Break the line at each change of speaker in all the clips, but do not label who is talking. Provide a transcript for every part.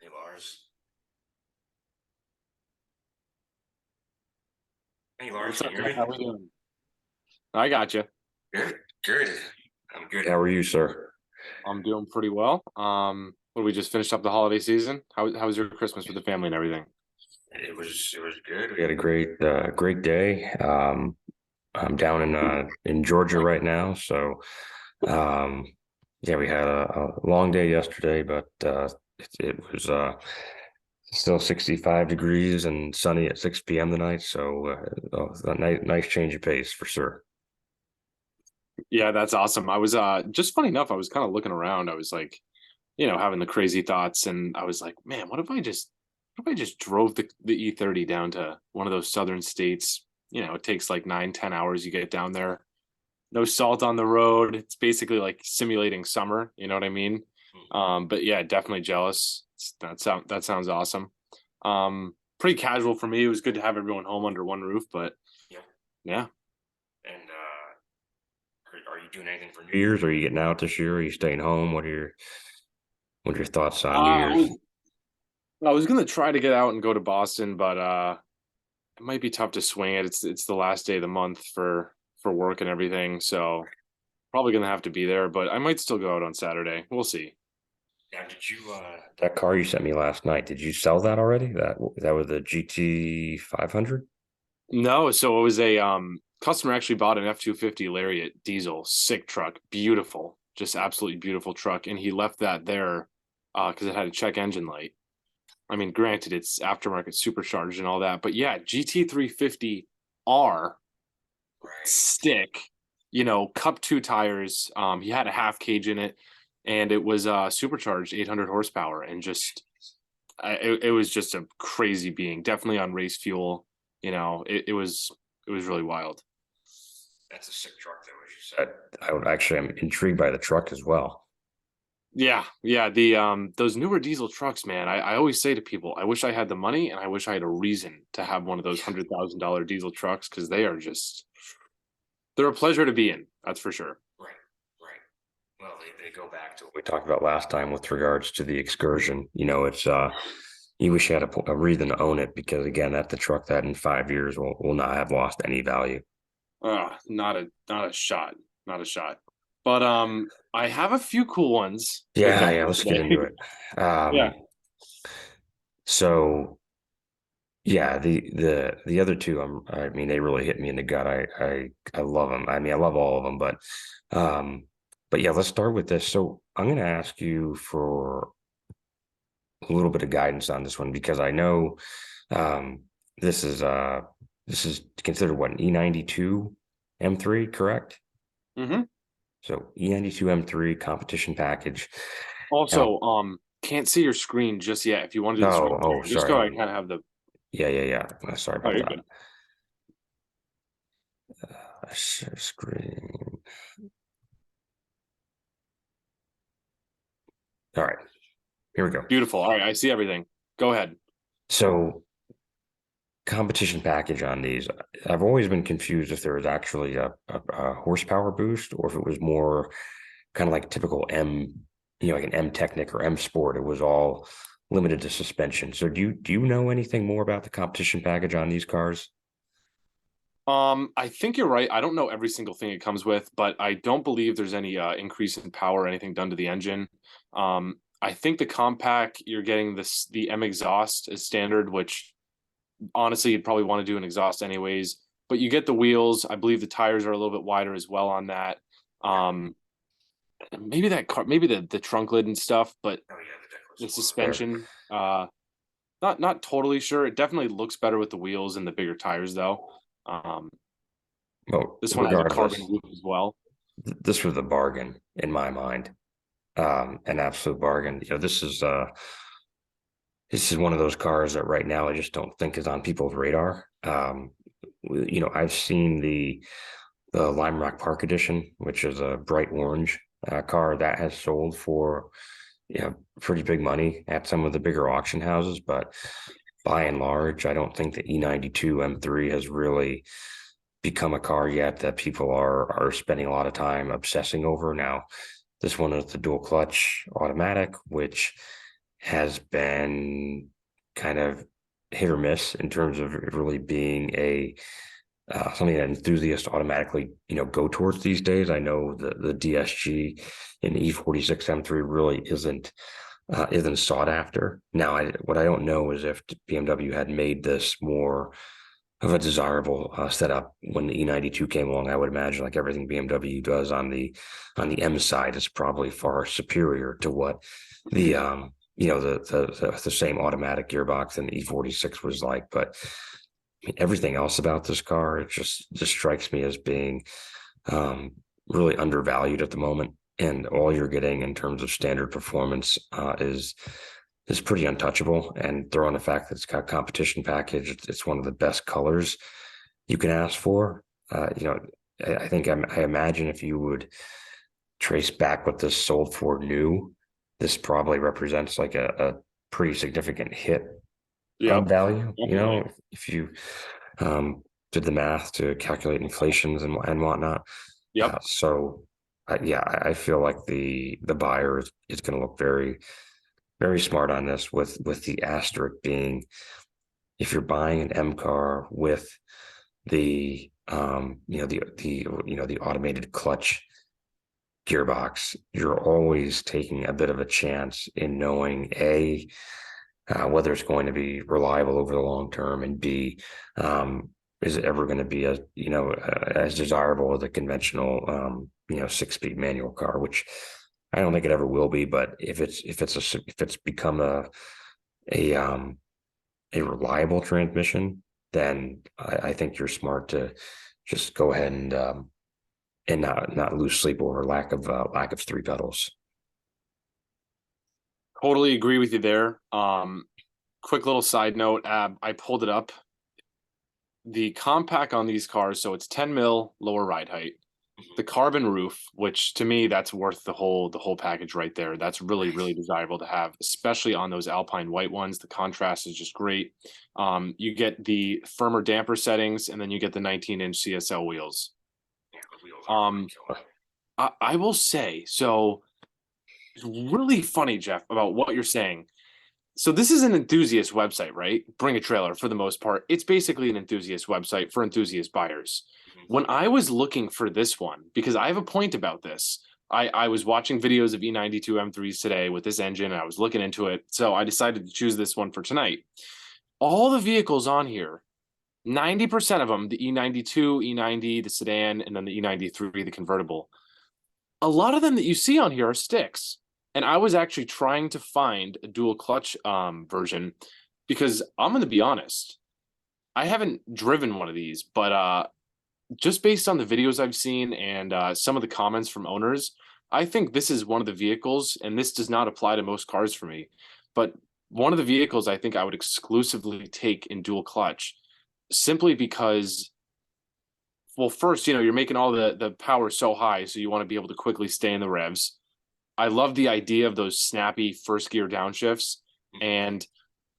Hey, Lars. Hey, Lars,
What's
can
up,
you hear
Jeff?
me?
How we doing? I got you.
Good, good. I'm good. How are you, sir?
I'm doing pretty well. We just finished up the holiday season. How was your Christmas with the family and everything?
It was good. We had a great day. I'm down in Georgia right now, so um, yeah, we had a long day yesterday, but it was still 65 degrees and sunny at 6 p.m. tonight, so a nice change of pace for sure.
Yeah, that's awesome. I was just funny enough, I was kind of looking around. I was like, having the crazy thoughts, and I was like, man, what if I just drove the E30 down to one of those southern states? It takes like 9, 10 hours. You get down there, no salt on the road. It's basically like simulating summer. You know what I mean? But yeah, definitely jealous. That sounds awesome. Pretty casual for me. It was good to have everyone home under one roof, but
Yeah.
yeah.
And are you doing anything for New Year's? Are you getting out this year? Are you staying home? What are your thoughts on New
I
Year's?
was I was gonna try to get out and go to Boston, but it might be tough to swing it. It's the last day of the month for work and everything, so probably gonna have to be there. But I might still go out on Saturday. We'll see.
Now, did you that car you sent me last night? Did you sell that already? That was the GT 500.
No, so it was a customer actually bought an F-250 Lariat diesel, sick truck, beautiful, just absolutely beautiful truck, and he left that there because it had a check engine light. I mean, granted, it's aftermarket supercharged and all that, but yeah, GT 350R
Right.
stick, cup two tires. He had a half cage in it, and it was supercharged 800 horsepower, and just it was just a crazy being. Definitely on race fuel. It was really wild.
That's a sick truck, though, as you said. I'm intrigued by the truck as well.
Yeah, yeah. The those newer diesel trucks, man. I always say to people, I wish I had the money and I wish I had a reason to have one of those $100,000 diesel trucks because they're a pleasure to be in. That's for sure.
Right, right. Well, they go back to what we talked about last time with regards to the excursion. It's you wish you had a reason to own it because again, that the truck that in 5 years will not have lost any value.
Not a shot. Not a shot. But I have a few cool ones to
Yeah,
cover
yeah, let's get
today.
into it.
Yeah.
So yeah, the other two, I mean, they really hit me in the gut. I love them. I mean, I love all of them, um, but yeah, let's start with this. So I'm going to ask you for a little bit of guidance on this one because I know um, this is uh this is considered what an E92 M3, correct?
Hmm.
So E92 M3 competition package. Now,
Also, can't see your screen just yet. If you want to do the screen
oh,
share, just so I
sorry.
kind of have the.
Yeah, yeah, yeah. Sorry
Oh,
about
you're
that.
good.
Share screen. All right, here we go.
Beautiful. All right, I see everything. Go ahead.
So competition package on these. I've always been confused if there was actually a horsepower boost or if it was more kind of like typical M, like an M Technic or M Sport. It was all limited to suspension. So do you know anything more about the competition package on these cars?
I think you're right. I don't know every single thing it comes with, but I don't believe there's any increase in power or anything done to the engine. I think the compact, you're getting the M exhaust as standard, which honestly you'd probably want to do an exhaust anyways. But you get the wheels. I believe the tires are a little bit wider as well on that. Um, maybe that car, maybe the trunk lid and stuff, but
Oh yeah, the deck
the
was a little there.
suspension, not totally sure. It definitely looks better with the wheels and the bigger tires though. Um,
Well,
this one has a carbon
regardless,
roof as well.
this was a bargain in my mind. An absolute bargain. This is one of those cars that right now I just don't think is on people's radar. I've seen the Lime Rock Park Edition, which is a bright orange car that has sold for pretty big money at some of the bigger auction houses, but by and large, I don't think the E92 M3 has really become a car yet that people are spending a lot of time obsessing over. Now, this one is the dual clutch automatic, which has been kind of hit or miss in terms of really being a something that enthusiasts automatically go towards these days. I know the DSG in E46 M3 really isn't sought after. Now, what I don't know is if BMW had made this more of a desirable setup when the E92 came along. I would imagine like everything BMW does on the M side is probably far superior to what the the same automatic gearbox in the E46 was like. But I mean, everything else about this car, it just strikes me as being um, really undervalued at the moment. And all you're getting in terms of standard performance is pretty untouchable. And throw on the fact that it's got competition package, it's one of the best colors you can ask for. I think I imagine if you would trace back what this sold for new, this probably represents like a pretty significant hit on
Yep,
value.
definitely.
If you um, did the math to calculate inflations and whatnot.
Yep.
Yeah, I feel like the buyer is going to look very, very smart on this with the asterisk being if you're buying an M car with the automated clutch gearbox, you're always taking a bit of a chance in knowing whether it's going to be reliable over the long term, and B, is it ever going to be as desirable as a conventional 6-speed manual car, which I don't think it ever will be. But if it's become a um a reliable transmission, then I think you're smart to just go ahead and not lose sleep over lack of three pedals.
Totally agree with you there. Quick little side note, I pulled it up. The compact on these cars, so it's 10 mil lower ride height. The carbon roof, which to me that's worth the whole package right there. That's really
Nice.
really desirable to have, especially on those Alpine white ones. The contrast is just great. You get the firmer damper settings, and then you get the 19-inch CSL wheels.
Yeah, the wheels
Um,
are killer.
I will say so. It's really funny, Jeff, about what you're saying. So this is an enthusiast website, right? Bring a trailer for the most part. It's basically an enthusiast website for enthusiast buyers.
Mhm.
When I was looking for this one, because I have a point about this, I was watching videos of E92 M3s today with this engine, and I was looking into it. So I decided to choose this one for tonight. All the vehicles on here, 90% of them, the E92, E90, the sedan, and then the E93, the convertible, a lot of them that you see on here are sticks. And I was actually trying to find a dual clutch version because I'm going to be honest, I haven't driven one of these, but just based on the videos I've seen and some of the comments from owners, I think this is one of the vehicles, and this does not apply to most cars for me, but one of the vehicles I think I would exclusively take in dual clutch simply because, well, first, you're making all the power so high, so you want to be able to quickly stay in the revs. I love the idea of those snappy first gear downshifts, and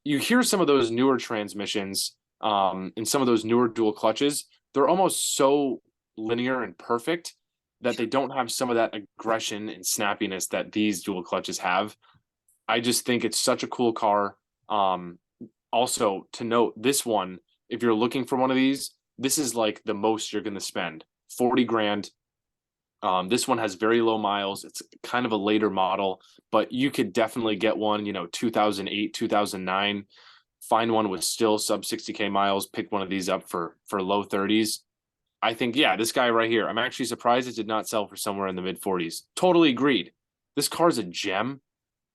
you hear some of those newer transmissions and some of those newer dual clutches, they're almost so linear and perfect that they don't have some of that aggression and snappiness that these dual clutches have. I just think it's such a cool car. Also, to note, this one, if you're looking for one of these, this is like the most you're going to spend, 40 grand. This one has very low miles. It's kind of a later model, but you could definitely get one, 2008, 2009, find one with still sub 60K miles, pick one of these up for low 30s. I think, yeah, this guy right here, I'm actually surprised it did not sell for somewhere in the mid 40s. Totally agreed. This car's a gem.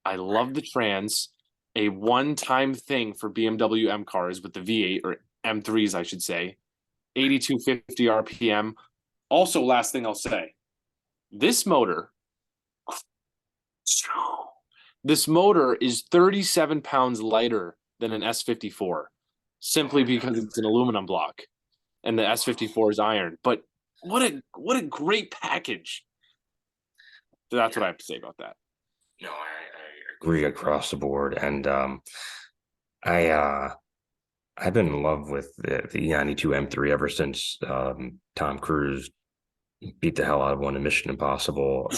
I love the trans, a one-time thing for BMW M cars with the V8 or M3s, I should say, 8250 RPM. Also, last thing I'll say, this motor is 37 pounds lighter than an S54 simply because it's an aluminum block and the S54 is iron. But what a great package. So that's what I have to say about that.
No, I agree across the board. And I've been in love with the E92 M3 ever since Tom Cruise beat the hell out of one in Mission Impossible,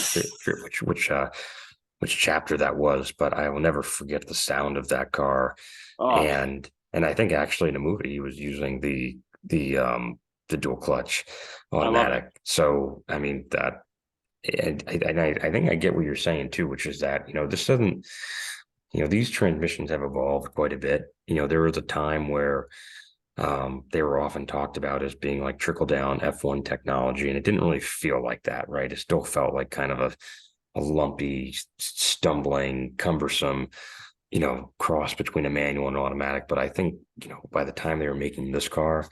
which chapter that was, but I will never forget the sound of that car.
Oh,
And I think actually in the movie he was using the dual clutch automatic. So I mean that, and I think I get what you're saying too, which is that this doesn't, these transmissions have evolved quite a bit. There was a time where they were often talked about as being like trickle down F1 technology, and it didn't really feel like that, right? It still felt like kind of a lumpy, stumbling, cumbersome, cross between a manual and automatic. But I think, by the time they were making this car,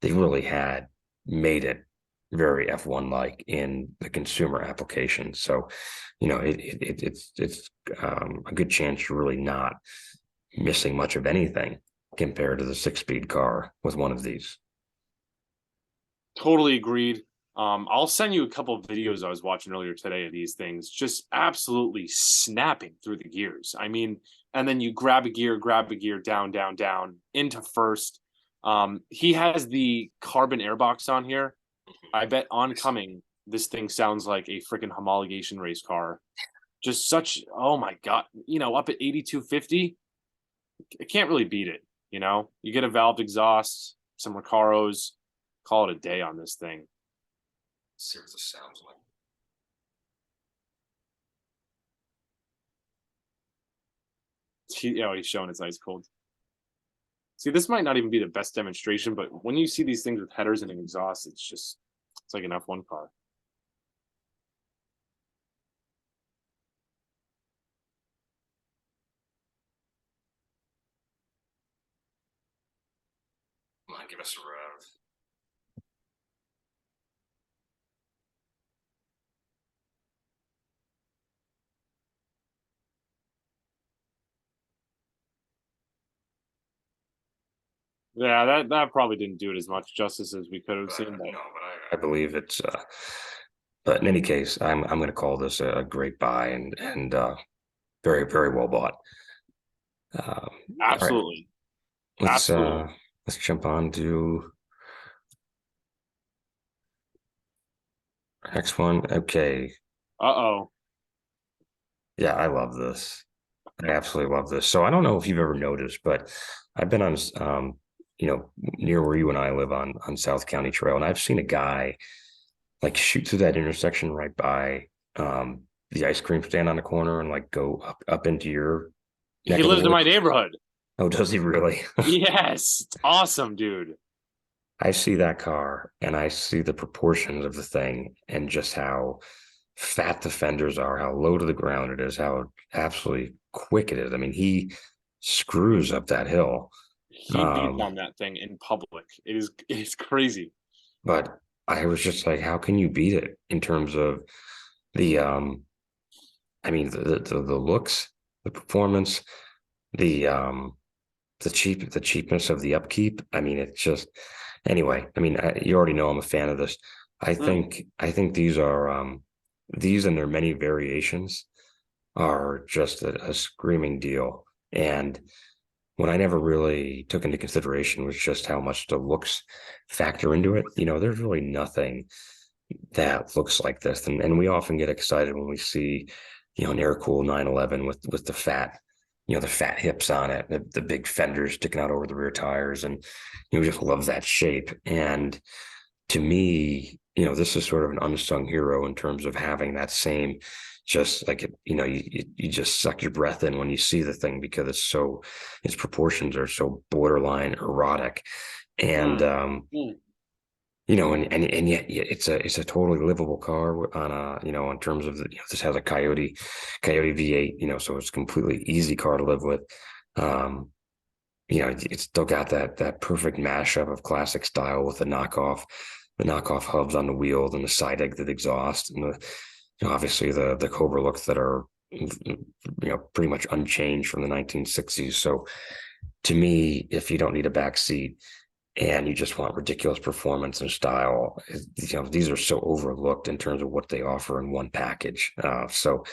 they really had made it very F1 like in the consumer application. So, it's a good chance you're really not missing much of anything compared to the 6-speed car with one of these.
totally agreed. I'll send you a couple of videos I was watching earlier today of these things, just absolutely snapping through the gears. I mean, and then you grab a gear, down, down, down into first. He has the carbon airbox on here. I bet oncoming, this thing sounds like a freaking homologation race car. Just such, oh my God, up at 8250, I can't really beat it. You get a valved exhaust, some Recaros, call it a day on this thing.
See what this sounds like.
He's showing it's ice cold. See, this might not even be the best demonstration, but when you see these things with headers and an exhaust, it's like an F1 car.
Come on, give us a rev.
Yeah, that probably didn't do it as much justice as we could have seen.
No, but I believe it's. But in any case, I'm going to call this a great buy and very, very well bought.
Absolutely.
Right.
Absolutely.
Let's jump on to next one. Okay.
Uh-oh.
Yeah, I love this. I absolutely love this. So I don't know if you've ever noticed, but I've been on near where you and I live on South County Trail, and I've seen a guy like shoot through that intersection right by the ice cream stand on the corner and like go up into your
He
neck of the
lives in my
woods?
neighborhood.
Oh, does he really?
Yes, it's awesome, dude.
I see that car and I see the proportions of the thing and just how fat the fenders are, how low to the ground it is, how absolutely quick it is. I mean, he screws up that hill.
He beats
Um,
on that thing in public. It's crazy.
but I was just like, how can you beat it in terms of the I mean the looks, the performance, the the cheapness of the upkeep. I mean, it's just anyway. I mean, you already know I'm a fan of this.
Mm.
I think these and their many variations are just a screaming deal. And what I never really took into consideration was just how much the looks factor into it. You know, there's really nothing that looks like this. And we often get excited when we see, you know, an air cooled 911 with the fat, you know, the fat hips on it, the big fenders sticking out over the rear tires. And you know, just love that shape. And to me, you know, this is sort of an unsung hero in terms of having that same, just like, you know, you just suck your breath in when you see the thing because its proportions are so borderline erotic. And,
Mm. Mm.
you know, and yet it's a totally livable car on a, you know, in terms of you know, this has a Coyote V8, you know, so it's a completely easy car to live with. Um, you know, it's still got that perfect mashup of classic style with the knockoff hubs on the wheels and the side exit exhaust and the, you know, obviously the Cobra looks that are, you know, pretty much unchanged from the 1960s. So to me, if you don't need a back seat and you just want ridiculous performance and style, you know, these are so overlooked in terms of what they offer in one package. So,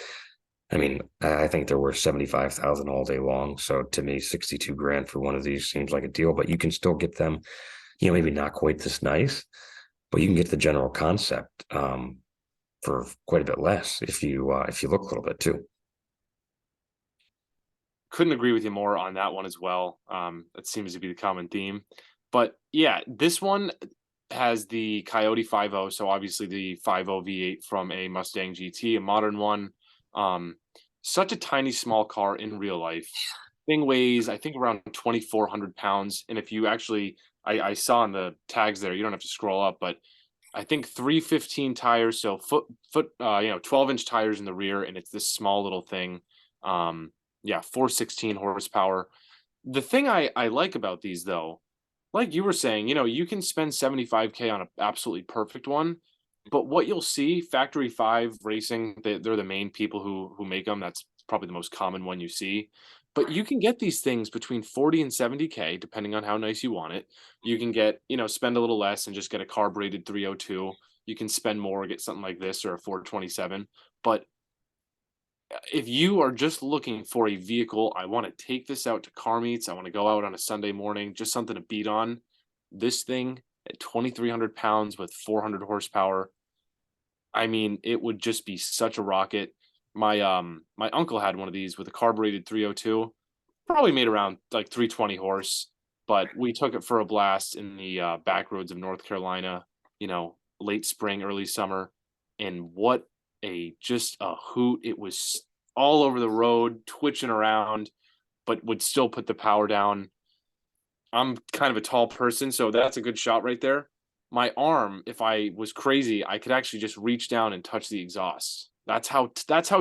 I mean, I think they're worth 75,000 all day long. So to me, 62 grand for one of these seems like a deal, but you can still get them, you know, maybe not quite this nice, but you can get the general concept for quite a bit less if you look a little bit too.
Couldn't agree with you more on that one as well. That seems to be the common theme. But yeah, this one has the Coyote 50, so obviously the 50 V8 from a Mustang GT, a modern one. Um, Such a tiny, small car in real life. Thing weighs, I think, around 2,400 pounds. And if you actually, I saw on the tags there, you don't have to scroll up, but I think 315 tires, so 12-inch tires in the rear, and it's this small little thing. Yeah, 416 horsepower. The thing I like about these though, like you were saying, you can spend 75K on an absolutely perfect one, but what you'll see, Factory 5 Racing, they're the main people who make them. That's probably the most common one you see. But you can get these things between 40 and 70K, depending on how nice you want it. You can get, spend a little less and just get a carbureted 302. You can spend more, get something like this or a 427. But if you are just looking for a vehicle, I want to take this out to car meets, I want to go out on a Sunday morning, just something to beat on. This thing at 2,300 pounds with 400 horsepower, I mean, it would just be such a rocket. My uncle had one of these with a carbureted 302, probably made around like 320 horse, but we took it for a blast in the back roads of North Carolina, late spring, early summer, and what a just a hoot. It was all over the road, twitching around, but would still put the power down. I'm kind of a tall person, so that's a good shot right there. My arm, if I was crazy, I could actually just reach down and touch the exhaust. That's how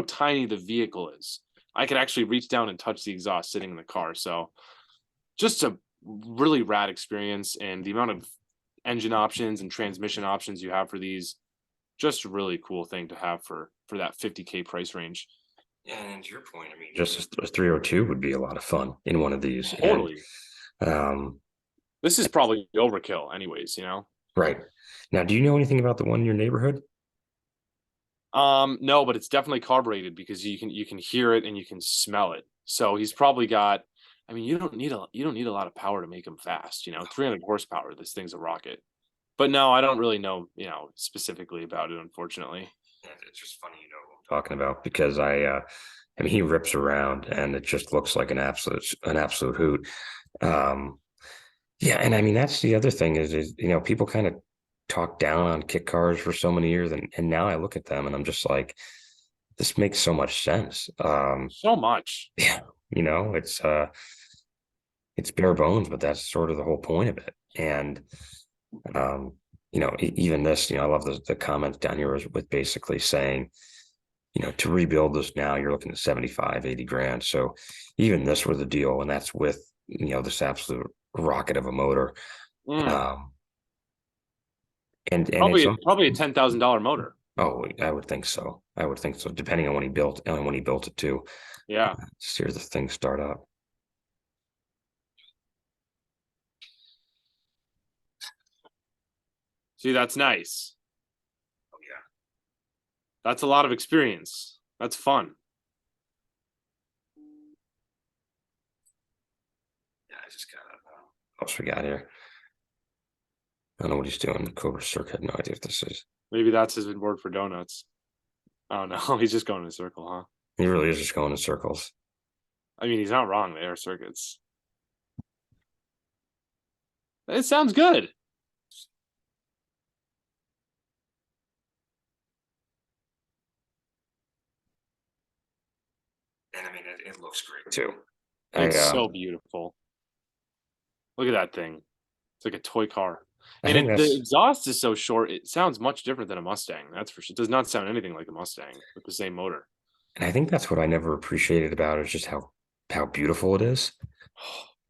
tiny the vehicle is. I could actually reach down and touch the exhaust sitting in the car. So just a really rad experience, and the amount of engine options and transmission options you have for these, just a really cool thing to have for that 50K price range.
And to your point, I mean, just a 302 would be a lot of fun in one of these. And
Totally.
um,
This is probably overkill anyways.
right now, do you know anything about the one in your neighborhood?
No, but it's definitely carbureted because you can hear it and you can smell it. So he's probably got, I mean, you don't need a lot of power to make him fast, 300 horsepower. This thing's a rocket. But no, I don't really know, specifically about it, unfortunately.
It's just funny, you know, what I'm talking about because I mean, he rips around and it just looks like an absolute hoot. Um, yeah, and I mean that's the other thing is you know people kind of talk down on kit cars for so many years, and now I look at them and I'm just like, this makes so much sense.
So much.
Yeah, it's bare bones, but that's sort of the whole point of it. And even this, I love the comments down here with basically saying, to rebuild this now, you're looking at 75, 80 grand. So even this was a deal, and that's with, this absolute rocket of a motor.
Mm.
Um, and it's,
Probably a $10,000 motor.
oh, I would think so. I would think so, depending on when he built it too.
Yeah.
See the thing start up.
See, that's nice.
Oh yeah.
That's a lot of experience. That's fun.
Yeah, I just got what else we got here? I don't know what he's doing. The Cobra circuit. No idea what this is.
Maybe that's his word for donuts. Oh no, he's just going in a circle, huh?
He really is just going in circles.
I mean, he's not wrong. They are circuits. It sounds good.
And I mean, it looks great too.
It's so beautiful. Look at that thing. It's like a toy car.
I
And
think
the
that's,
exhaust is so short, it sounds much different than a Mustang. That's for sure. It does not sound anything like a Mustang with the same motor.
and I think that's what I never appreciated about it, is just how beautiful it is.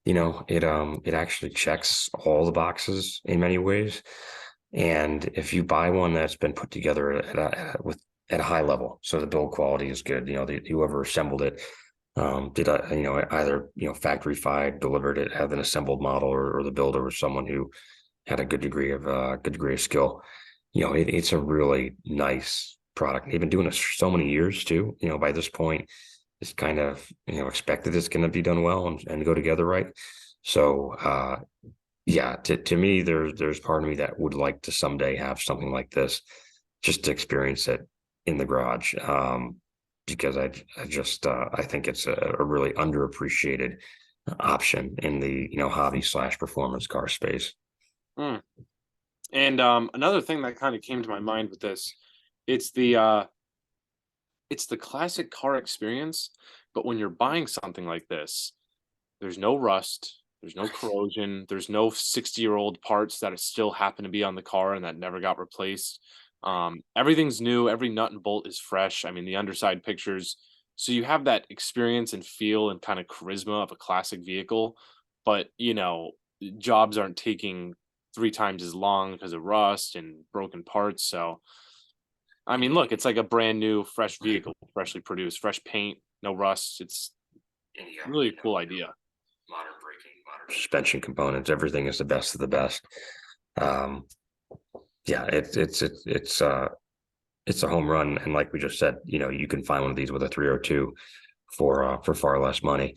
It actually checks all the boxes in many ways. And if you buy one that's been put together at a high level, so the build quality is good, whoever assembled it did either factory fied, delivered it, have an assembled model, or the builder was someone who had a good degree of skill. It's a really nice product. They've been doing this for so many years too. By this point, it's kind of expected it's going to be done well and go together right. So yeah, to me, there's part of me that would like to someday have something like this, just to experience it in the garage. Because I think it's a really underappreciated option in the hobby / performance car space.
Mm. And another thing that kind of came to my mind with this, it's the uh it's the classic car experience, but when you're buying something like this, there's no rust, there's no corrosion, there's no 60-year-old parts that still happen to be on the car and that never got replaced. Everything's new, every nut and bolt is fresh. I mean, the underside pictures. So you have that experience and feel and kind of charisma of a classic vehicle, but jobs aren't taking 3 times as long because of rust and broken parts. So I mean, look, it's like a brand new, fresh vehicle, freshly produced, fresh paint, no rust. It's
And you got,
really a cool idea.
modern braking, modern suspension components. Everything is the best of the best. Um, yeah, it's a home run, and like we just said, you can find one of these with a 302 for far less money.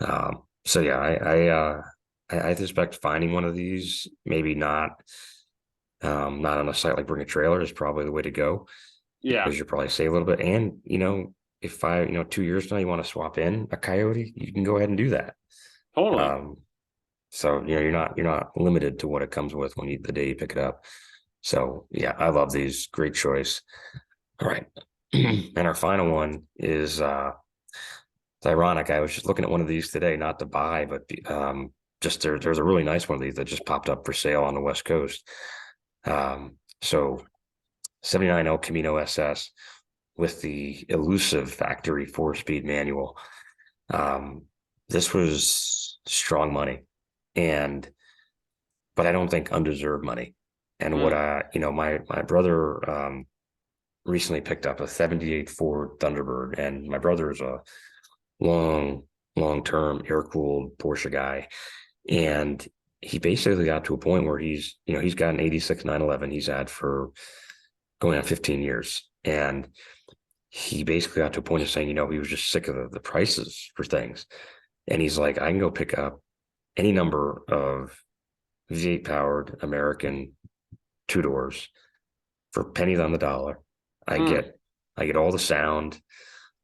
So yeah, I suspect finding one of these, maybe not on a site like Bring a Trailer, is probably the way to go,
Yeah,
because you probably save a little bit. And if 2 years from now you want to swap in a Coyote, you can go ahead and do that.
totally.
So you're not limited to what it comes with the day you pick it up. So yeah, I love these. Great choice. All right. And our final one is it's ironic. I was just looking at one of these today, not to buy, but just there's a really nice one of these that just popped up for sale on the West Coast. So 79 El Camino SS with the elusive factory 4-speed manual. This was strong money, but I don't think undeserved money. And what
Mm,
my brother recently picked up a 78 Ford Thunderbird, and my brother is a long-term air-cooled Porsche guy, and he basically got to a point where he's got an 86 911 he's had for going on 15 years, and he basically got to a point of saying, he was just sick of the prices for things. And he's like, I can go pick up any number of V8 powered American 2 doors for pennies on the dollar. I
mm.
get I get all the sound,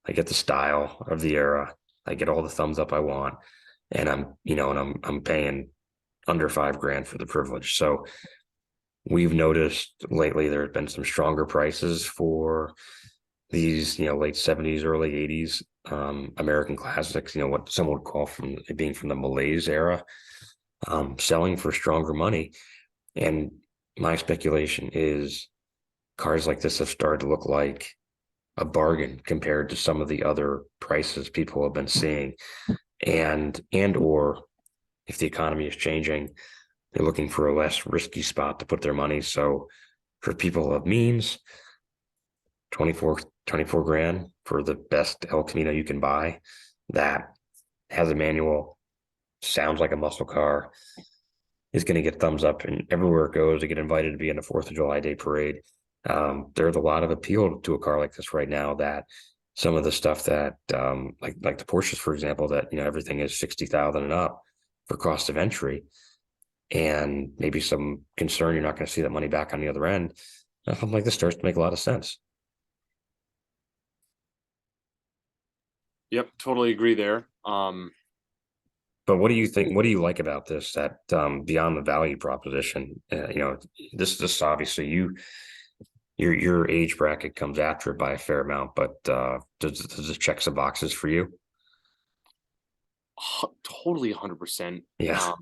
I get the style of the era, I get all the thumbs up I want, and I'm paying under $5,000 for the privilege. So we've noticed lately there have been some stronger prices for these, late 70s, early 80s American classics, what some would call from being from the Malaise era, selling for stronger money. And my speculation is cars like this have started to look like a bargain compared to some of the other prices people have been seeing. And or if the economy is changing, they're looking for a less risky spot to put their money. So for people of means, 24 grand for the best El Camino you can buy that has a manual, sounds like a muscle car, is going to get thumbs up, and everywhere it goes, they get invited to be in the 4th of July Day parade. There's a lot of appeal to a car like this right now that some of the stuff that like the Porsches, for example, that everything is 60,000 and up for cost of entry, and maybe some concern you're not going to see that money back on the other end. Something like this starts to make a lot of sense.
Yep, totally agree there.
But what do you think? What do you like about this? That beyond the value proposition, this obviously your age bracket comes after it by a fair amount. But does it check some boxes for you?
Totally 100%.
Yeah.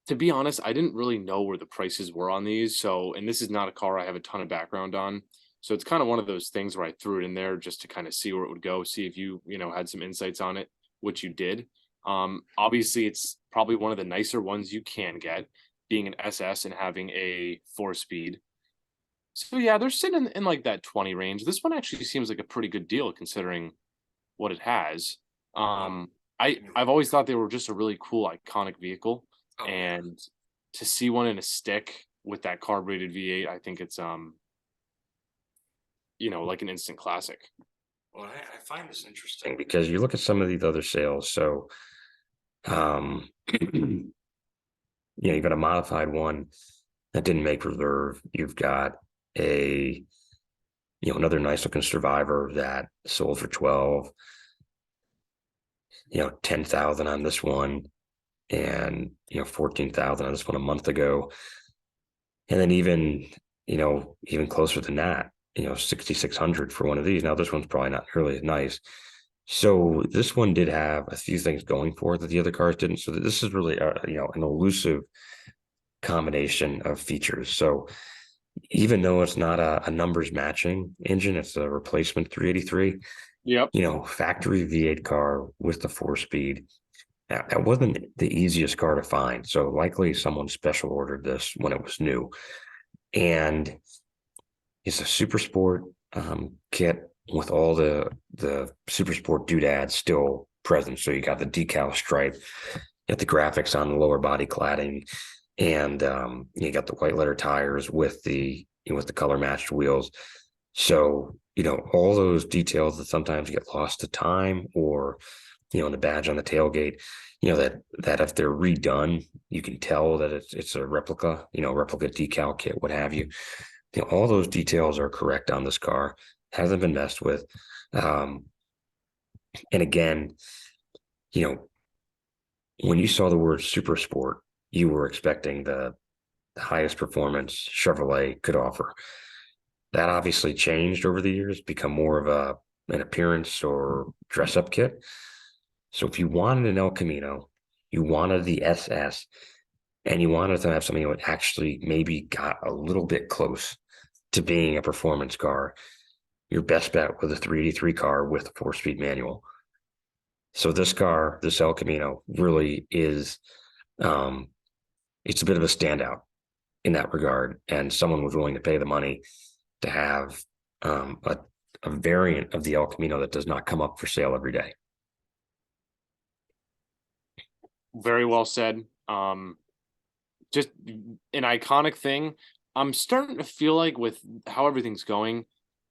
To be honest, I didn't really know where the prices were on these. So, and this is not a car I have a ton of background on. So it's kind of one of those things where I threw it in there just to kind of see where it would go, see if you had some insights on it, which you did. Obviously it's probably one of the nicer ones you can get, being an SS and having a 4-speed. So yeah, they're sitting in like that 20 range. This one actually seems like a pretty good deal considering what it has. Um, I've always thought they were just a really cool, iconic vehicle, and to see one in a stick with that carbureted V8, I think it's like an instant classic.
Well, I find this interesting because you look at some of these other sales. So, you've got a modified one that didn't make reserve. You've got a, another nice looking Survivor that sold for 12, 10,000 on this one, and 14,000 on this one a month ago. And then even closer than that, 6,600 for one of these. Now this one's probably not nearly as nice. So this one did have a few things going for it that the other cars didn't. So this is really an elusive combination of features. So even though it's not a numbers matching engine, it's a replacement 383.
Yep.
Factory V8 car with the 4-speed. That wasn't the easiest car to find. So likely someone special ordered this when it was new. And it's a super sport kit with all the super sport doodads still present. So you got the decal stripe, you got the graphics on the lower body cladding, and you got the white letter tires with the color matched wheels. So all those details that sometimes get lost to time, or in the badge on the tailgate, that if they're redone, you can tell that it's a replica, replica decal kit, what have you. All those details are correct on this car. Hasn't been messed with. And again, when you saw the word super sport, you were expecting the highest performance Chevrolet could offer. That obviously changed over the years, become more of an appearance or dress up kit. So if you wanted an El Camino, you wanted the SS, and you wanted to have something that actually maybe got a little bit close to being a performance car, your best bet was a 383 car with a 4-speed manual. So this car, this El Camino, really is, it's a bit of a standout in that regard. And someone was willing to pay the money to have a variant of the El Camino that does not come up for sale every day.
Very well said. Just an iconic thing. I'm starting to feel like with how everything's going,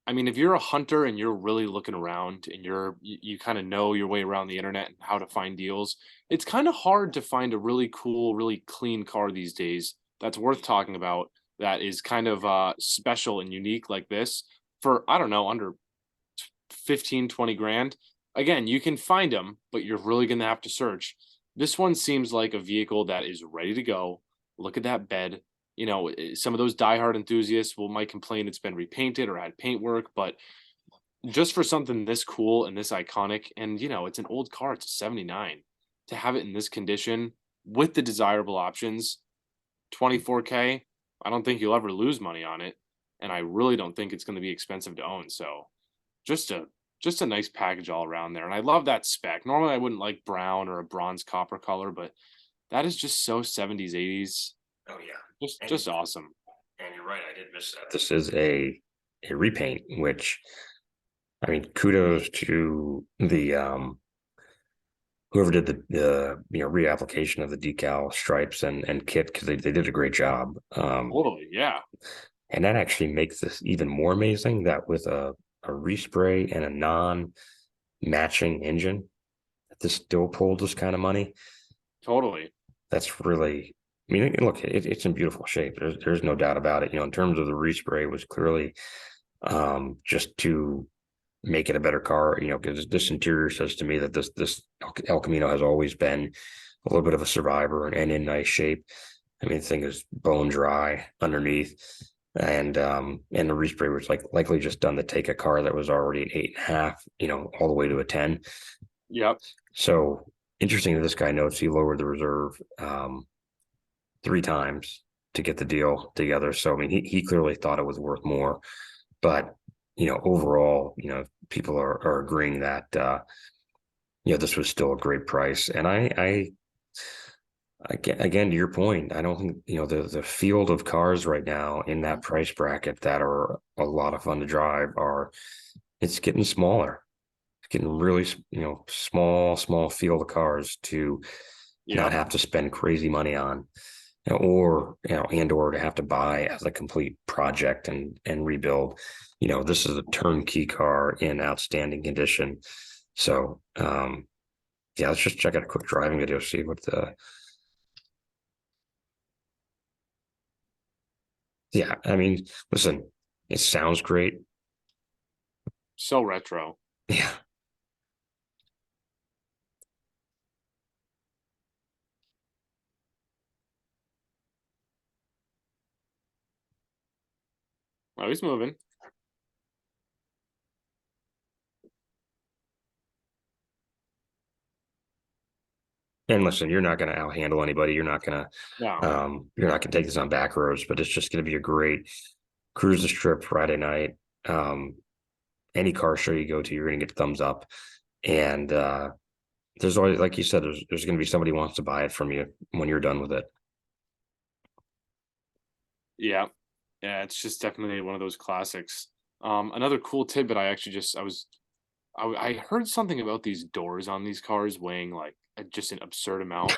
I mean, if you're a hunter and you're really looking around and you kind of know your way around the internet and how to find deals, it's kind of hard to find a really cool, really clean car these days that's worth talking about, that is kind of special and unique like this for, I don't know, under 15, 20 grand. Again, you can find them, but you're really going to have to search. This one seems like a vehicle that is ready to go. Look at that bed. Some of those diehard enthusiasts might complain it's been repainted or had paint work, but just for something this cool and this iconic, and it's an old car, it's a 79. To have it in this condition with the desirable options, 24K, I don't think you'll ever lose money on it. And I really don't think it's going to be expensive to own. So just a just a nice package all around there. And I love that spec. Normally I wouldn't like brown or a bronze copper color, but that is just so 70s, 80s.
Oh yeah,
Just awesome.
and you're right. I did miss that. This is a repaint, which I mean, kudos to the whoever did the reapplication of the decal stripes and kit, because they did a great job.
Totally. Yeah.
And that actually makes this even more amazing that with a respray and a non-matching engine, that this still pulled this kind of money.
Totally.
That's really, I mean, look, it's in beautiful shape. There's no doubt about it. In terms of the respray was clearly just to make it a better car, because this interior says to me that this El Camino has always been a little bit of a survivor and in nice shape. I mean, the thing is bone dry underneath, and the respray was likely just done to take a car that was already an 8.5, all the way to a 10.
Yep.
So interesting that this guy notes he lowered the reserve 3 times to get the deal together. So I mean, he clearly thought it was worth more, but overall, people are agreeing that this was still a great price. And I again, to your point, I don't think the field of cars right now in that price bracket that are a lot of fun to drive it's getting smaller. It's getting really small field of cars to not
Yep.
have to spend crazy money on, or to have to buy as a complete project and rebuild. This is a turnkey car in outstanding condition. So yeah, let's just check out a quick driving video, see what the yeah, I mean, listen, it sounds great.
So retro.
Yeah.
Oh, he's moving.
And listen, you're not going to outhandle anybody.
No.
You're not going to take this on back roads, but it's just going to be a great cruise the strip Friday night. Any car show you go to, you're going to get thumbs up. And there's always, like you said, there's going to be somebody who wants to buy it from you when you're done with it.
Yeah. Yeah, it's just definitely one of those classics. Another cool tidbit I actually I heard something about these doors on these cars weighing like just an absurd amount.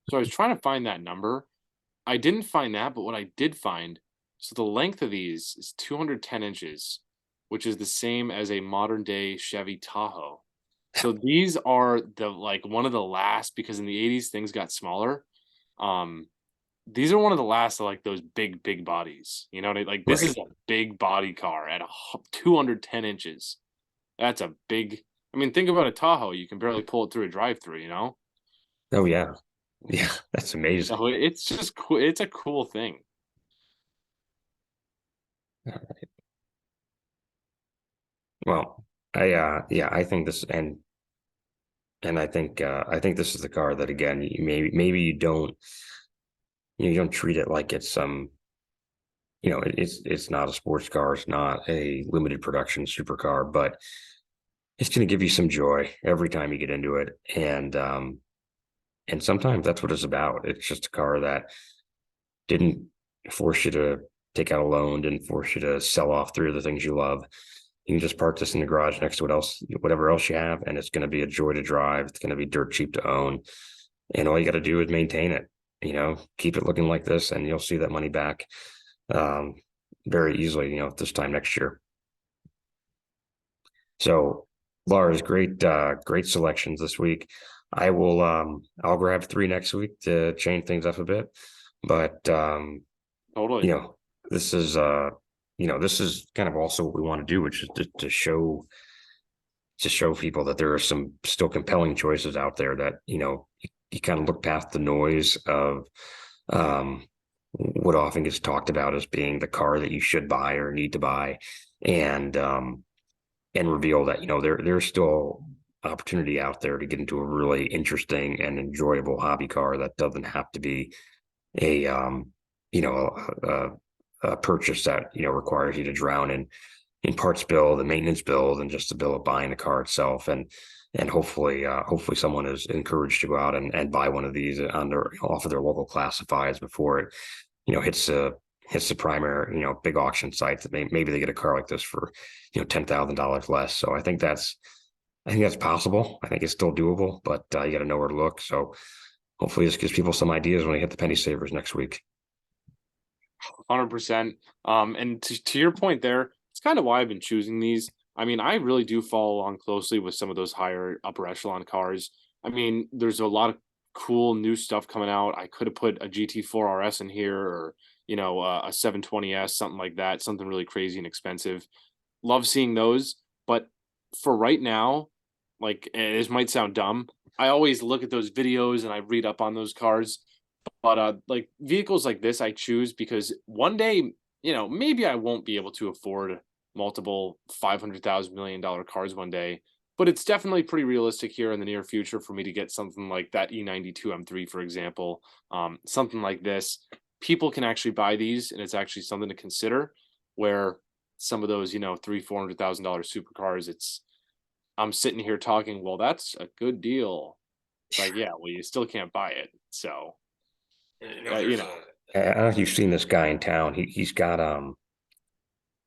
So I was trying to find that number. I didn't find that, but what I did find, so the length of these is 210 inches, which is the same as a modern day Chevy Tahoe. So these are the like one of the last, because in the 80s things got smaller. Um, these are one of the last of like those big bodies. Like this
Right.
is a big body car at 210 inches. That's a big. I mean, think about a Tahoe. You can barely pull it through a drive-through.
Oh yeah. Yeah. That's amazing.
So it's just cool. It's a cool thing.
Well, yeah, I think this and I think this is the car that again, maybe you don't treat it like it's it's not a sports car, it's not a limited production supercar, but it's going to give you some joy every time you get into it. And sometimes that's what it's about. It's just a car that didn't force you to take out a loan, didn't force you to sell off 3 of the things you love. You can just park this in the garage next to whatever else you have, and it's going to be a joy to drive. It's going to be dirt cheap to own, and all you got to do is maintain it. Keep it looking like this, and you'll see that money back um, very easily. This time next year. So, Lars, great selections this week. I'll grab 3 next week to change things up a bit, but you
Totally.
know, this is this is kind of also what we want to do, which is to show people that there are some still compelling choices out there that you kind of look past the noise of um, what often gets talked about as being the car that you should buy or need to buy, and and reveal that, there's still opportunity out there to get into a really interesting and enjoyable hobby car that doesn't have to be a you know a purchase that requires you to drown in parts bill, the maintenance bill, and just the bill of buying the car itself. And hopefully someone is encouraged to go out and buy one of these on their off of their local classifieds before it hits the primary big auction sites that maybe they get a car like this for $10,000 less. So I think that's possible. I think it's still doable, but you got to know where to look. So hopefully this gives people some ideas when they hit the penny savers next week.
100%. And to your point there, it's kind of why I've been choosing these. I mean, I really do follow along closely with some of those higher upper echelon cars. I mean, there's a lot of cool new stuff coming out. I could have put a GT4 RS in here, or a 720S, something like that, something really crazy and expensive. Love seeing those, but for right now, like, this might sound dumb, I always look at those videos and I read up on those cars. But like vehicles like this, I choose because one day, maybe I won't be able to afford multiple $500,000 million cars one day, but it's definitely pretty realistic here in the near future for me to get something like that E92 M3, for example, something like this. People can actually buy these, and it's actually something to consider. Where some of those, $300,000-$400,000 supercars, I'm sitting here talking, well, that's a good deal. It's like, yeah, well, you still can't buy it, so.
I don't know if you've seen this guy in town. He's got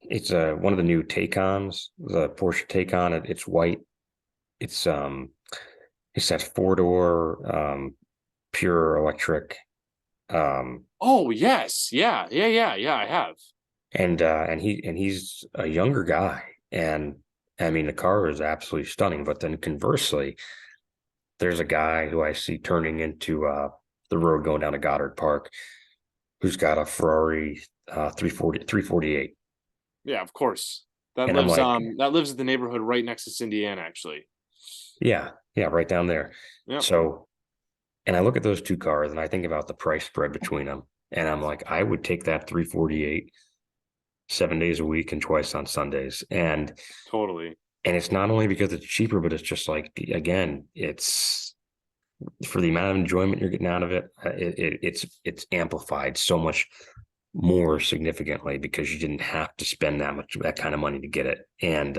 it's one of the new Taycons, the Porsche Taycan. It's white. It's it's that four-door pure electric.
Oh yes, yeah. I have.
And he's a younger guy, and I mean the car is absolutely stunning. But then conversely, there's a guy who I see turning into the road going down to Goddard Park, who's got a Ferrari 348.
Yeah, of course. That
And I'm
lives
like,
that lives in the neighborhood right next to Indiana, actually.
yeah, right down there.
Yeah,
So, and I look at those two cars and I think about the price spread between them. And I'm like, I would take that 348 7 days a week and twice on Sundays.
totally.
And it's not only because it's cheaper, but it's just like, again, it's for the amount of enjoyment you're getting out of it, it's amplified so much more significantly because you didn't have to spend that kind of money to get it. And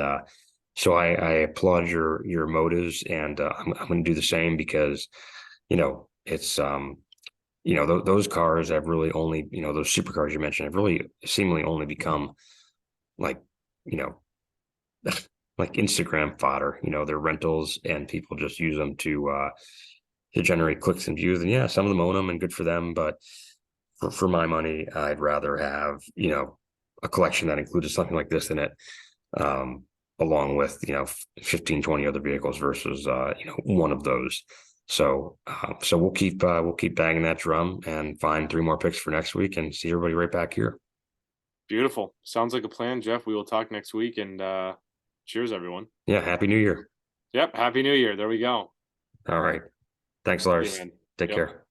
so I applaud your motives, and I'm going to do the same because it's those cars have really only those supercars you mentioned have really seemingly only become like you know like Instagram fodder. They're rentals, and people just use them to generate clicks and views. And yeah, some of them own them, and good for them. But for my money, I'd rather have a collection that included something like this in it, along with 15, 20 other vehicles versus one of those. So we'll keep banging that drum and find 3 more picks for next week and see everybody right back here.
Beautiful. Sounds like a plan, Jeff. We will talk next week, and cheers, everyone.
Yeah, happy New Year.
Yep, happy New Year. There we go.
All right. Thanks,
See you,
Lars.
man.
Take
Yep.
care.